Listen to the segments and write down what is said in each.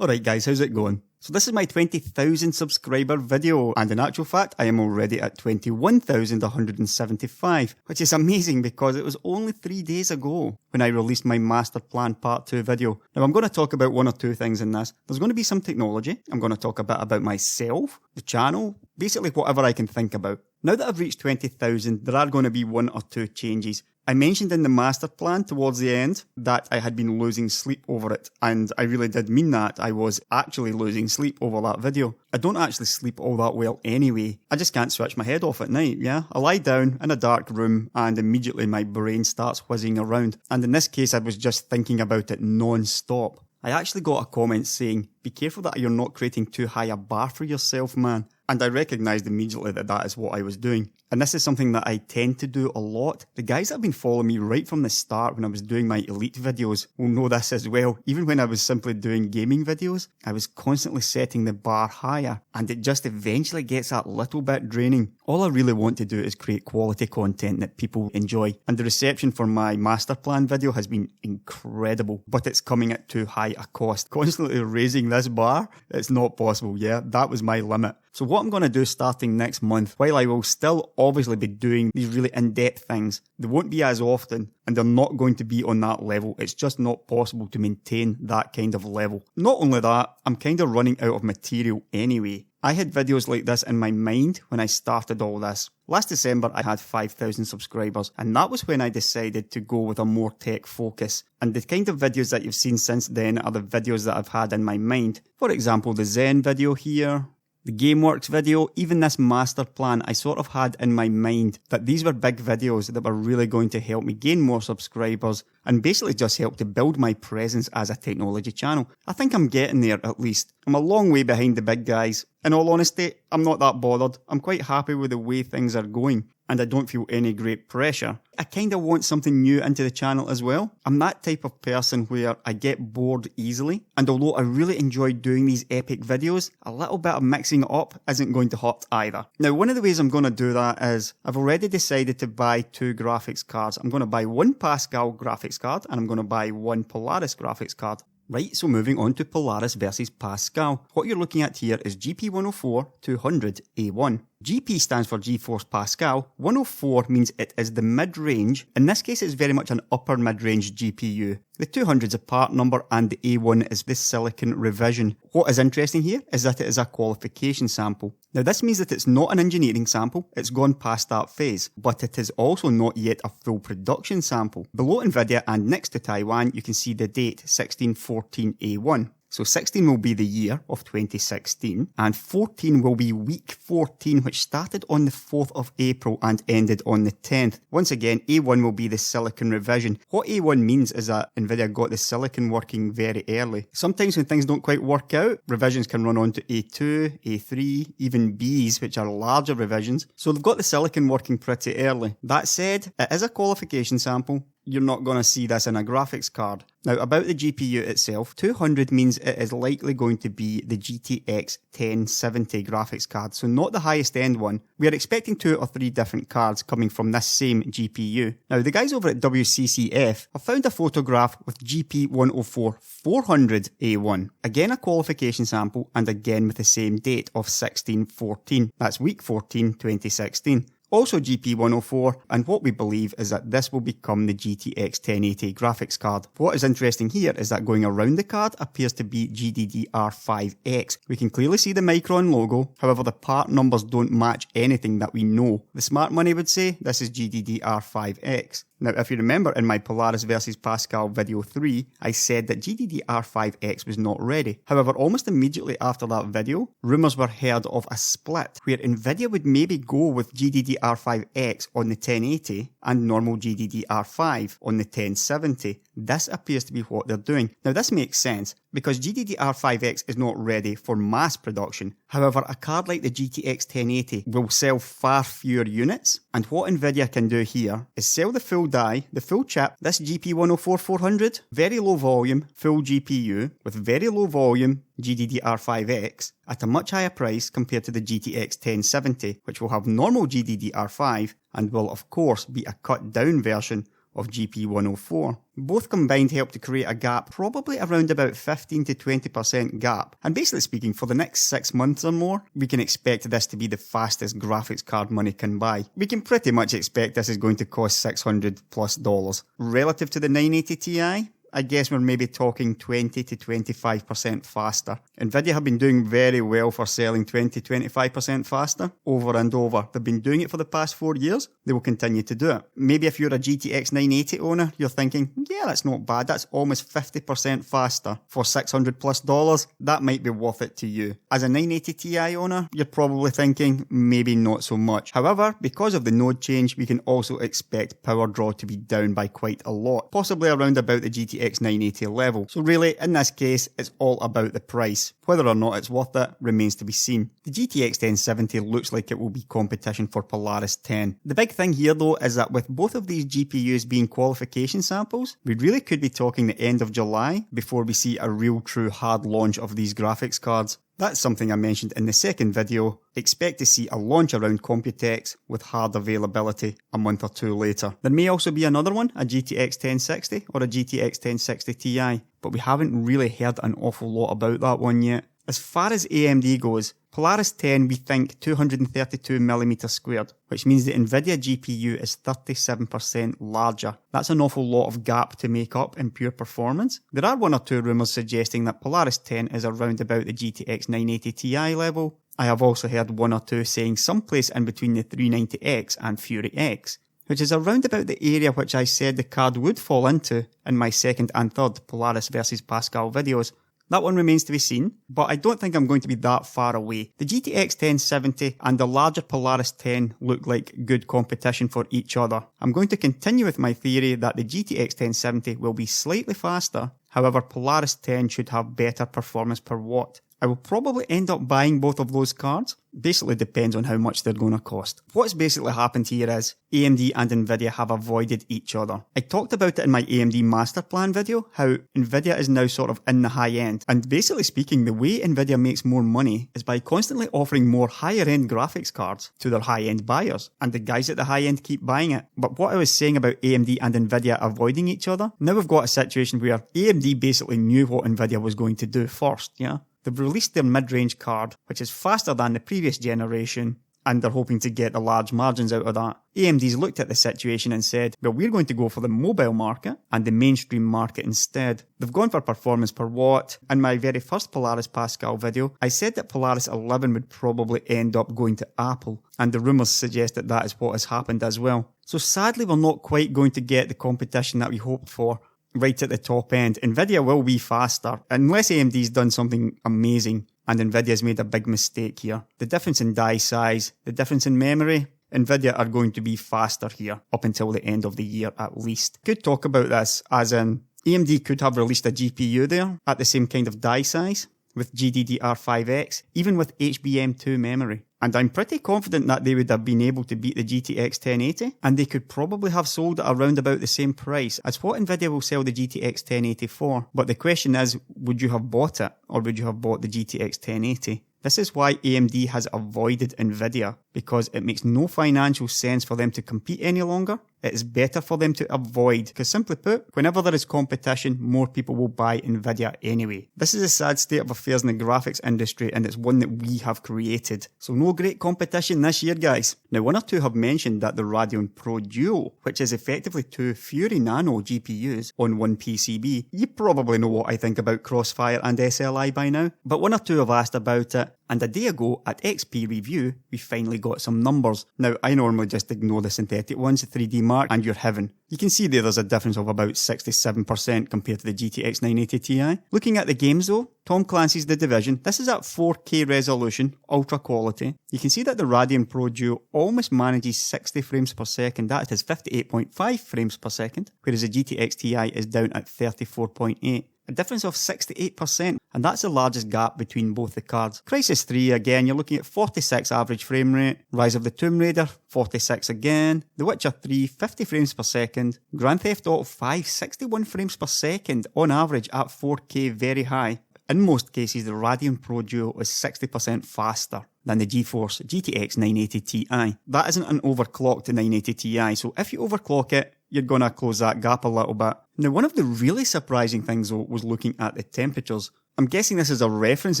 Alright guys, how's it going? So this is my 20,000 subscriber video, and in actual fact I am already at 21,175, which is amazing because it was only 3 days ago when I released my Master Plan Part 2 video. Now I'm going to talk about one or two things in this. There's going to be some technology, I'm going to talk a bit about myself, the channel, basically whatever I can think about. Now that I've reached 20,000, there are going to be one or two changes. I mentioned in the master plan towards the end that I had been losing sleep over it, and I really did mean that. I was actually losing sleep over that video. I don't actually sleep all that well anyway. I just can't switch my head off at night, yeah? I lie down in a dark room and immediately my brain starts whizzing around. And in this case, I was just thinking about it non-stop. I actually got a comment saying, "Be careful that you're not creating too high a bar for yourself, man." And I recognised immediately that that is what I was doing. And this is something that I tend to do a lot. The guys that have been following me right from the start when I was doing my Elite videos will know this as well. Even when I was simply doing gaming videos, I was constantly setting the bar higher, and it just eventually gets that little bit draining. All I really want to do is create quality content that people enjoy. And the reception for my master plan video has been incredible, but it's coming at too high a cost. Constantly raising this bar, it's not possible, yeah? That was my limit. So what I'm going to do starting next month, while I will still obviously be doing these really in-depth things, they won't be as often, and they're not going to be on that level. It's just not possible to maintain that kind of level. Not only that, I'm kind of running out of material anyway. I had videos like this in my mind when I started all this. Last December I had 5,000 subscribers, and that was when I decided to go with a more tech focus. And the kind of videos that you've seen since then are the videos that I've had in my mind. For example, the Zen video here, the GameWorks video, even this master plan, I sort of had in my mind that these were big videos that were really going to help me gain more subscribers and basically just help to build my presence as a technology channel. I think I'm getting there at least. I'm a long way behind the big guys. In all honesty, I'm not that bothered. I'm quite happy with the way things are going, and I don't feel any great pressure. I kind of want something new into the channel as well. I'm that type of person where I get bored easily, and although I really enjoy doing these epic videos, a little bit of mixing it up isn't going to hurt either. Now, one of the ways I'm going to do that is, I've already decided to buy 2 graphics cards. I'm going to buy one Pascal graphics card, and I'm going to buy one Polaris graphics card. Right, so moving on to Polaris versus Pascal. What you're looking at here is GP104-200A1. GP stands for GeForce Pascal. 104 means it is the mid-range. In this case, it's very much an upper mid-range GPU. The 200 is a part number and the A1 is the silicon revision. What is interesting here is that it is a qualification sample. Now this means that it's not an engineering sample, it's gone past that phase, but it is also not yet a full production sample. Below Nvidia and next to Taiwan, you can see the date 1614A1. So 16 will be the year of 2016, and 14 will be week 14, which started on the 4th of April and ended on the 10th. Once again, A1 will be the silicon revision. What A1 means is that Nvidia got the silicon working very early. Sometimes when things don't quite work out, revisions can run on to A2, A3, even Bs, which are larger revisions. So they've got the silicon working pretty early. That said, it is a qualification sample. You're not going to see this in a graphics card. Now, about the GPU itself, 200 means it is likely going to be the GTX 1070 graphics card, so not the highest end one. We are expecting 2 or 3 different cards coming from this same GPU. Now, the guys over at WCCF have found a photograph with GP104-400A1. Again, a qualification sample, and again with the same date of 1614. That's week 14, 2016. Also GP104, and what we believe is that this will become the GTX 1080 graphics card. What is interesting here is that going around the card appears to be GDDR5X. We can clearly see the Micron logo, however the part numbers don't match anything that we know. The smart money would say this is GDDR5X. Now, if you remember in my Polaris versus Pascal video 3, I said that GDDR5X was not ready. However, almost immediately after that video, rumours were heard of a split, where Nvidia would maybe go with GDDR5X on the 1080 and normal GDDR5 on the 1070. This appears to be what they're doing. Now, this makes sense, because GDDR5X is not ready for mass production. However, a card like the GTX 1080 will sell far fewer units, and what Nvidia can do here is sell the full die, the full chip, this GP104-400, very low volume, full GPU, with very low volume GDDR5X, at a much higher price compared to the GTX 1070, which will have normal GDDR5, and will of course be a cut down version of GP104. Both combined help to create a gap probably around about 15 to 20% gap. And basically speaking, for the next 6 months or more, we can expect this to be the fastest graphics card money can buy. We can pretty much expect this is going to cost $600+. Relative to the 980 Ti, I guess we're maybe talking 20 to 25% faster. Nvidia have been doing very well for selling 20 to 25% faster over and over. They've been doing it for the past 4 years. They will continue to do it. Maybe if you're a GTX 980 owner, you're thinking, yeah, that's not bad. That's almost 50% faster for $600+. That might be worth it to you. As a 980 Ti owner, you're probably thinking, maybe not so much. However, because of the node change, we can also expect power draw to be down by quite a lot, possibly around about the GTX 980 level. So really, in this case, it's all about the price. Whether or not it's worth it remains to be seen. The GTX 1070 looks like it will be competition for Polaris 10. The big thing here though is that with both of these GPUs being qualification samples, we really could be talking the end of July before we see a real true hard launch of these graphics cards. That's something I mentioned in the second video. Expect to see a launch around Computex with hard availability a month or two later. There may also be another one, a GTX 1060 or a GTX 1060 Ti, but we haven't really heard an awful lot about that one yet. As far as AMD goes, Polaris 10 we think 232mm squared, which means the Nvidia GPU is 37% larger. That's an awful lot of gap to make up in pure performance. There are one or two rumours suggesting that Polaris 10 is around about the GTX 980 Ti level. I have also heard one or two saying someplace in between the 390X and Fury X, which is around about the area which I said the card would fall into in my second and third Polaris versus Pascal videos. That one remains to be seen, but I don't think I'm going to be that far away. The GTX 1070 and the larger Polaris 10 look like good competition for each other. I'm going to continue with my theory that the GTX 1070 will be slightly faster, however Polaris 10 should have better performance per watt. I will probably end up buying both of those cards. Basically depends on how much they're going to cost. What's basically happened here is AMD and Nvidia have avoided each other. I talked about it in my AMD master plan video, how Nvidia is now sort of in the high end. And basically speaking, the way Nvidia makes more money is by constantly offering more higher end graphics cards to their high end buyers. And the guys at the high end keep buying it. But what I was saying about AMD and Nvidia avoiding each other, now we've got a situation where AMD basically knew what Nvidia was going to do first, yeah? They've released their mid-range card, which is faster than the previous generation, and they're hoping to get the large margins out of that. AMD's looked at the situation and said, well, we're going to go for the mobile market and the mainstream market instead. They've gone for performance per watt. In my very first Polaris Pascal video, I said that Polaris 11 would probably end up going to Apple, and the rumours suggest that that is what has happened as well. So sadly, we're not quite going to get the competition that we hoped for. Right at the top end, Nvidia will be faster, unless AMD's done something amazing and Nvidia's made a big mistake here. The difference in die size, the difference in memory, Nvidia are going to be faster here, up until the end of the year at least. Could talk about this as in, AMD could have released a GPU there at the same kind of die size, with GDDR5X, even with HBM2 memory. And I'm pretty confident that they would have been able to beat the GTX 1080, and they could probably have sold it around about the same price as what Nvidia will sell the GTX 1080 for. But the question is, would you have bought it, or would you have bought the GTX 1080? This is why AMD has avoided Nvidia, because it makes no financial sense for them to compete any longer. It is better for them to avoid, because simply put, whenever there is competition, more people will buy Nvidia anyway. This is a sad state of affairs in the graphics industry, and it's one that we have created. So no great competition this year, guys. Now, one or two have mentioned that the Radeon Pro Duo, which is effectively two Fury Nano GPUs on one PCB, you probably know what I think about Crossfire and SLI by now, but one or two have asked about it, and a day ago at XP Review, we finally got some numbers. Now, I normally just ignore the synthetic ones, 3D Mark, and you're heaven. You can see there's a difference of about 67% compared to the GTX 980 Ti. Looking at the games though, Tom Clancy's The Division, this is at 4K resolution, ultra quality. You can see that the Radeon Pro Duo almost manages 60 frames per second, that is 58.5 frames per second, whereas the GTX Ti is down at 34.8. A difference of 68%, and that's the largest gap between both the cards. Crysis 3, again, you're looking at 46 average frame rate. Rise of the Tomb Raider, 46 again. The Witcher 3, 50 frames per second. Grand Theft Auto 5, 61 frames per second, on average at 4K, very high. In most cases, the Radeon Pro Duo is 60% faster than the GeForce GTX 980 Ti. That isn't an overclocked 980 Ti, so if you overclock it, you're going to close that gap a little bit. Now, one of the really surprising things though was looking at the temperatures. I'm guessing this is a reference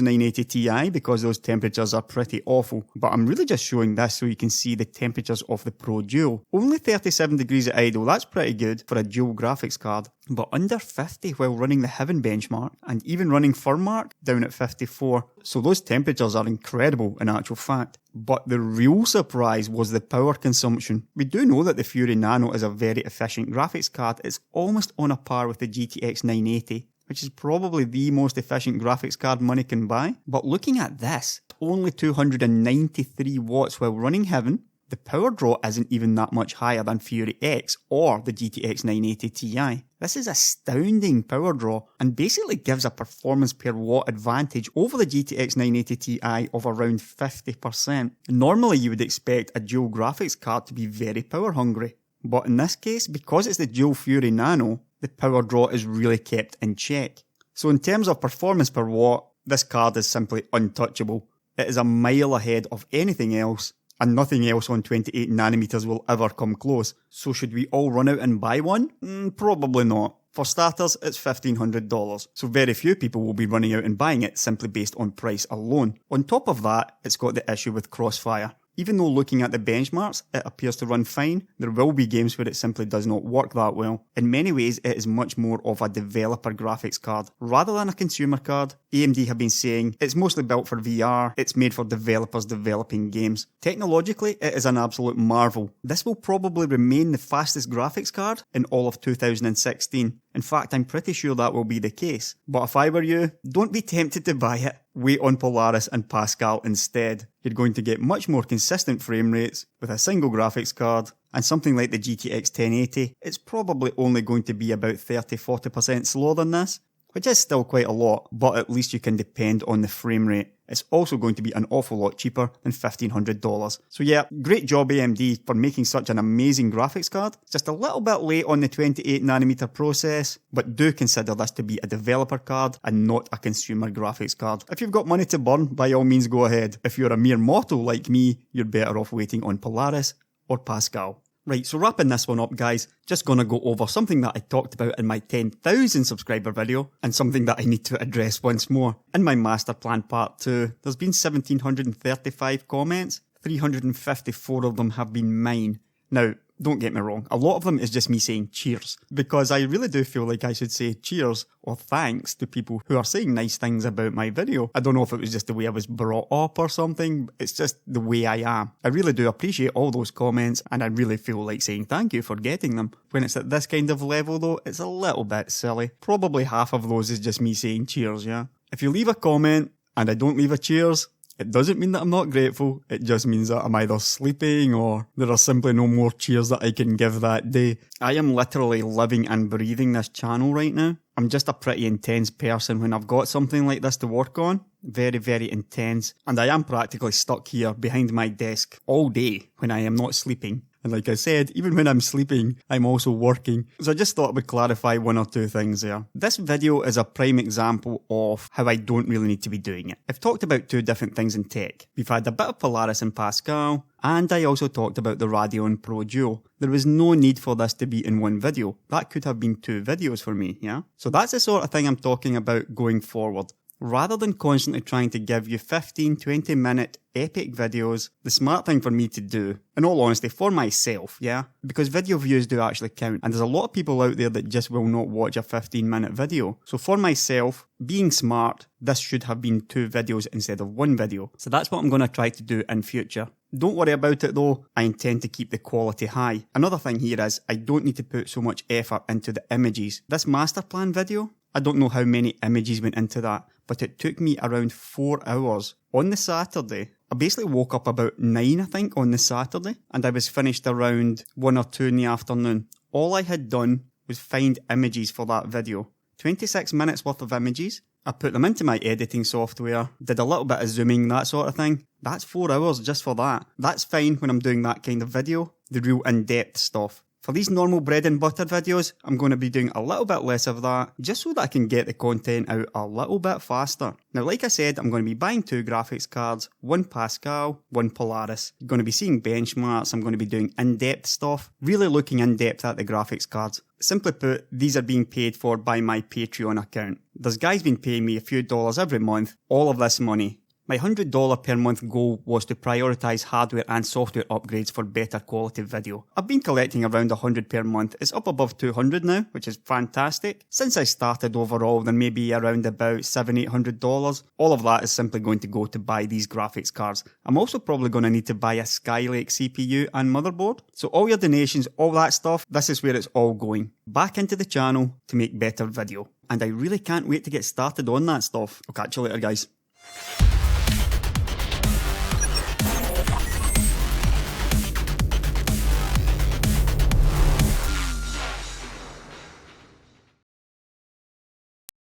980 Ti because those temperatures are pretty awful, but I'm really just showing this so you can see the temperatures of the Pro Duo. Only 37 degrees at idle, that's pretty good for a dual graphics card, but under 50 while running the Heaven benchmark, and even running Firmark down at 54, so those temperatures are incredible in actual fact. But the real surprise was the power consumption. We do know that the Fury Nano is a very efficient graphics card. It's almost on a par with the GTX 980. Which is probably the most efficient graphics card money can buy. But looking at this, only 293 watts while running Heaven, the power draw isn't even that much higher than Fury X or the GTX 980 Ti. This is astounding power draw and basically gives a performance per watt advantage over the GTX 980 Ti of around 50%. Normally you would expect a dual graphics card to be very power hungry. But in this case, because it's the dual Fury Nano, the power draw is really kept in check. So in terms of performance per watt, this card is simply untouchable. It is a mile ahead of anything else, and nothing else on 28nm will ever come close. So should we all run out and buy one? Probably not. For starters, it's $1,500, so very few people will be running out and buying it simply based on price alone. On top of that, it's got the issue with crossfire. Even though looking at the benchmarks, it appears to run fine, there will be games where it simply does not work that well. In many ways, it is much more of a developer graphics card. Rather than a consumer card, AMD have been saying it's mostly built for VR, it's made for developers developing games. Technologically, it is an absolute marvel. This will probably remain the fastest graphics card in all of 2016. In fact, I'm pretty sure that will be the case. But if I were you, don't be tempted to buy it. Wait on Polaris and Pascal instead. You're going to get much more consistent frame rates with a single graphics card, and something like the GTX 1080, it's probably only going to be about 30-40% slower than this, which is still quite a lot, but at least you can depend on the frame rate. It's also going to be an awful lot cheaper than $1,500. So yeah, great job AMD for making such an amazing graphics card. Just a little bit late on the 28nm process, but do consider this to be a developer card and not a consumer graphics card. If you've got money to burn, by all means go ahead. If you're a mere mortal like me, you're better off waiting on Polaris or Pascal. Right, so wrapping this one up guys, just gonna go over something that I talked about in my 10,000 subscriber video, and something that I need to address once more. In my master plan part 2, there's been 1,735 comments, 354 of them have been mine. Now, don't get me wrong, a lot of them is just me saying cheers, because I really do feel like I should say cheers or thanks to people who are saying nice things about my video. I don't know if it was just the way I was brought up or something, it's just the way I am. I really do appreciate all those comments, and I really feel like saying thank you for getting them. When it's at this kind of level though, it's a little bit silly. Probably half of those is just me saying cheers, yeah? If you leave a comment and I don't leave a cheers, it doesn't mean that I'm not grateful, it just means that I'm either sleeping or there are simply no more cheers that I can give that day. I am literally living and breathing this channel right now. I'm just a pretty intense person when I've got something like this to work on. Very, very intense. And I am practically stuck here behind my desk all day when I am not sleeping. And like I said, even when I'm sleeping, I'm also working. So I just thought I would clarify one or two things there. This video is a prime example of how I don't really need to be doing it. I've talked about two different things in tech. We've had a bit of Polaris and Pascal, and I also talked about the Radeon Pro Duo. There was no need for this to be in one video. That could have been two videos for me, yeah? So that's the sort of thing I'm talking about going forward. Rather than constantly trying to give you 15-20 minute epic videos, the smart thing for me to do, in all honesty, for myself, yeah, because video views do actually count, and there's a lot of people out there that just will not watch a 15-minute video. So for myself, being smart, this should have been two videos instead of one video. So that's what I'm going to try to do in future. Don't worry about it though, I intend to keep the quality high. Another thing here is, I don't need to put so much effort into the images. This master plan video, I don't know how many images went into that, but it took me around 4 hours on the Saturday. I basically woke up about 9, I think, on the Saturday, and I was finished around 1 or 2 in the afternoon. All I had done was find images for that video. 26 minutes worth of images. I put them into my editing software, did a little bit of zooming, that sort of thing. That's 4 hours just for that. That's fine when I'm doing that kind of video, the real in-depth stuff. For these normal bread and butter videos, I'm going to be doing a little bit less of that, just so that I can get the content out a little bit faster. Now, like I said, I'm going to be buying 2 graphics cards, one Pascal, one Polaris. You're going to be seeing benchmarks, I'm going to be doing in-depth stuff, really looking in-depth at the graphics cards. Simply put, these are being paid for by my Patreon account. There's guys been paying me a few dollars every month, all of this money. My $100 per month goal was to prioritise hardware and software upgrades for better quality video. I've been collecting around $100 per month. It's up above $200 now, which is fantastic. Since I started overall, there may be around about $700-800. All of that is simply going to go to buy these graphics cards. I'm also probably going to need to buy a Skylake CPU and motherboard. So all your donations, all that stuff, this is where it's all going. Back into the channel to make better video. And I really can't wait to get started on that stuff. I'll catch you later, guys.